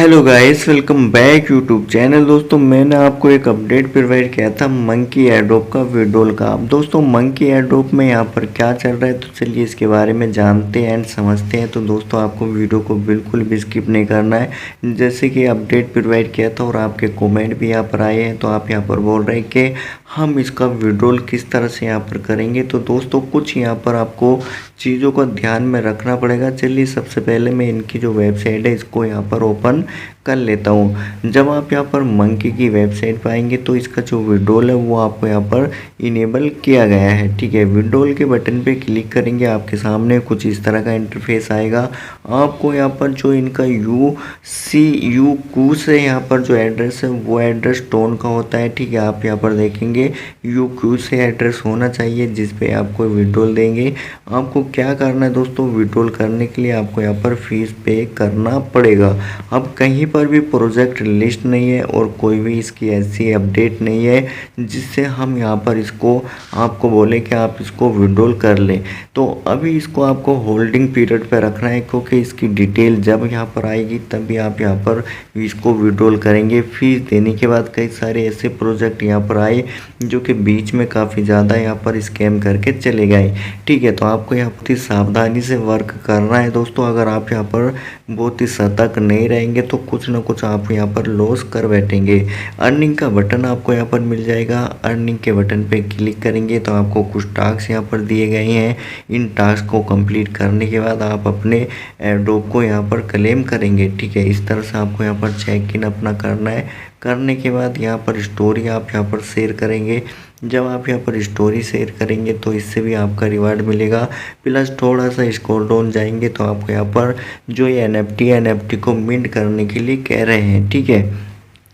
Hello guys, welcome back YouTube channel. दोस्तों मैंने आपको एक अपडेट प्रोवाइड किया था मंकी एयरड्रॉप का, विड्रॉल का। अब दोस्तों मंकी एयरड्रॉप में यहाँ पर क्या चल रहा है, तो चलिए इसके बारे में जानते हैं एंड समझते हैं। तो दोस्तों आपको वीडियो को बिल्कुल भी स्किप नहीं करना है। जैसे कि अपडेट प्रोवाइड किया था और आपके कॉमेंट भी यहाँ पर आए हैं, तो आप यहाँ पर बोल रहे हैं कि हम इसका विड्रॉल किस तरह से यहाँ पर करेंगे। तो दोस्तों कुछ यहाँ पर आपको चीज़ों को ध्यान में रखना पड़ेगा। चलिए सबसे पहले मैं इनकी जो वेबसाइट है इसको यहाँ पर ओपन कर लेता हूँ। जब आप यहाँ पर मंकी की वेबसाइट पाएंगे तो इसका जो विड्रॉल है वो आपको यहाँ पर इनेबल किया गया है। ठीक है, विड्रॉल के बटन पे क्लिक करेंगे, आपके सामने कुछ इस तरह का इंटरफेस आएगा। आपको यहाँ पर जो इनका UCU से यहाँ पर जो एड्रेस है वो एड्रेस टोन का होता है। ठीक है, आप यहाँ पर देखेंगे UQ से एड्रेस होना चाहिए जिस पे आपको विड्रॉल देंगे। आपको क्या करना है दोस्तों, विड्रॉल करने के लिए आपको यहाँ पर फीस पे करना पड़ेगा। अब कहीं पर भी प्रोजेक्ट लिस्ट नहीं है और कोई भी इसकी ऐसी अपडेट नहीं है जिससे हम यहाँ पर इसको आपको बोले कि आप इसको विड्रॉल कर लें। तो अभी इसको आपको होल्डिंग पीरियड पे रखना है, क्योंकि इसकी डिटेल जब यहाँ पर आएगी तभी आप यहाँ पर इसको विड्रॉल करेंगे। फीस देने के बाद कई सारे ऐसे प्रोजेक्ट यहाँ पर आए जो कि बीच में काफ़ी ज़्यादा यहाँ पर स्कैम करके चले गए। ठीक है, तो आपको यहाँ पर सावधानी से वर्क करना है दोस्तों। अगर आप यहाँ पर बहुत ही सतर्क नहीं रहेंगे तो कुछ ना कुछ आप यहाँ पर लॉस कर बैठेंगे। अर्निंग का बटन आपको यहाँ पर मिल जाएगा। अर्निंग के बटन पे क्लिक करेंगे तो आपको कुछ टास्क यहाँ पर दिए गए हैं। इन टास्क को कंप्लीट करने के बाद आप अपने एयरड्रॉप को यहाँ पर क्लेम करेंगे। ठीक है, इस तरह से आपको यहाँ पर चेक इन अपना करना है। करने के बाद यहाँ पर स्टोरी आप यहाँ पर शेयर करेंगे। जब आप यहाँ पर स्टोरी शेयर करेंगे तो इससे भी आपका रिवार्ड मिलेगा। प्लस थोड़ा सा स्क्रॉल डाउन जाएंगे तो आपको यहाँ पर जो ये NFT को मिंट करने के लिए कह रहे हैं। ठीक है,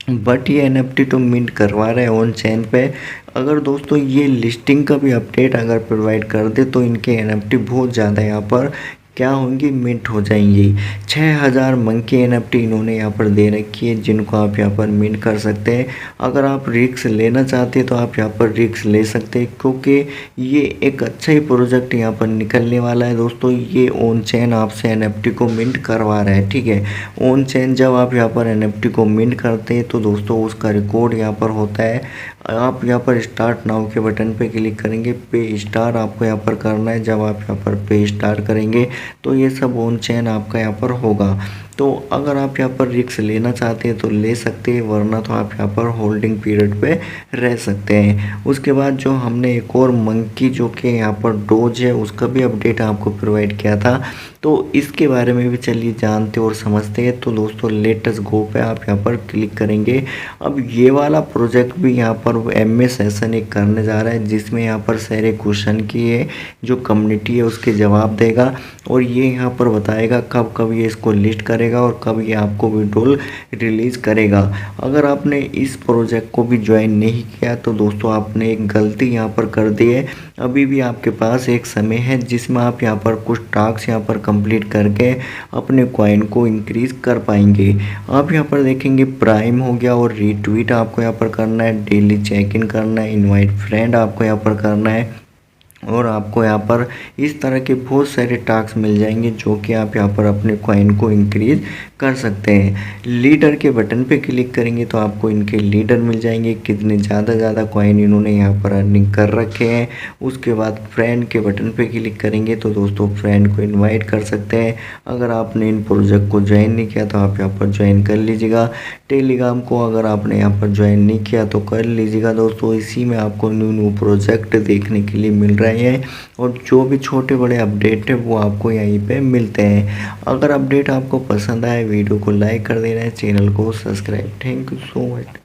बट ये NFT तो मिंट करवा रहे हैं ऑन चैन पे। अगर दोस्तों ये लिस्टिंग का भी अपडेट अगर प्रोवाइड कर दे तो इनके NFT बहुत ज़्यादा यहाँ पर क्या होंगी, मिंट हो जाएंगी। 6000 मंकी NFT इन्होंने यहाँ पर दे रखी है जिनको आप यहाँ पर मिंट कर सकते हैं। अगर आप रिस्क लेना चाहते हैं तो आप यहाँ पर रिस्क ले सकते हैं, क्योंकि ये एक अच्छा ही प्रोजेक्ट यहाँ पर निकलने वाला है दोस्तों। ये ऑन चैन आपसे NFT को मिंट करवा रहा है। ठीक है, ऑन चैन जब आप यहाँ पर NFT को मिंट करते हैं तो दोस्तों उसका रिकॉर्ड यहाँ पर होता है। आप यहाँ पर स्टार्ट नाउ के बटन पे क्लिक करेंगे, पे स्टार आपको यहाँ पर करना है। जब आप यहाँ पर पे स्टार करेंगे तो ये सब ऑन चैन आपका यहाँ पर होगा। तो अगर आप यहाँ पर रिस्क लेना चाहते हैं तो ले सकते हैं, वरना तो आप यहाँ पर होल्डिंग पीरियड पे रह सकते हैं। उसके बाद जो हमने एक और मंकी जो कि यहाँ पर डोज है उसका भी अपडेट आपको प्रोवाइड किया था, तो इसके बारे में भी चलिए जानते और समझते हैं। तो दोस्तों लेटेस्ट गो पे आप यहाँ पर क्लिक करेंगे। अब ये वाला प्रोजेक्ट भी यहाँ पर MA सेशन एक करने जा रहा है जिसमें यहाँ पर सारे क्वेश्चन की है जो कम्युनिटी है उसके जवाब देगा और ये यहाँ पर बताएगा कब कब ये इसको लिस्ट करेगा और कब ये आपको विड्रॉल रिलीज़ करेगा। अगर आपने इस प्रोजेक्ट को भी ज्वाइन नहीं किया तो दोस्तों आपने एक गलती यहाँ पर कर दी है। अभी भी आपके पास एक समय है जिसमें आप यहाँ पर कुछ टास्क यहाँ पर कंप्लीट करके अपने कॉइन को इंक्रीज कर पाएंगे। आप यहाँ पर देखेंगे प्राइम हो गया और रीट्वीट आपको यहाँ पर करना है, डेली चेक इन करना है, इनवाइट फ्रेंड आपको यहाँ पर करना है और आपको यहाँ पर इस तरह के बहुत सारे टास्क मिल जाएंगे जो कि आप यहाँ पर अपने कॉइन को इंक्रीज कर सकते हैं। लीडर के बटन पे क्लिक करेंगे तो आपको इनके लीडर मिल जाएंगे, कितने ज़्यादा कॉइन इन्होंने यहाँ पर अर्निंग कर रखे हैं। उसके बाद फ्रेंड के बटन पे क्लिक करेंगे तो दोस्तों फ्रेंड को इनवाइट कर सकते हैं। अगर आपने इन प्रोजेक्ट को ज्वाइन नहीं किया तो आप यहाँ पर ज्वाइन कर लीजिएगा। टेलीग्राम को अगर आपने यहाँ पर ज्वाइन नहीं किया तो कर लीजिएगा दोस्तों। इसी में आपको न्यू प्रोजेक्ट देखने के लिए मिल रहे हैं और जो भी छोटे बड़े अपडेट है वो आपको यहीं पे मिलते हैं। अगर अपडेट आपको पसंद आए वीडियो को लाइक कर देना है, चैनल को subscribe. Thank you so much.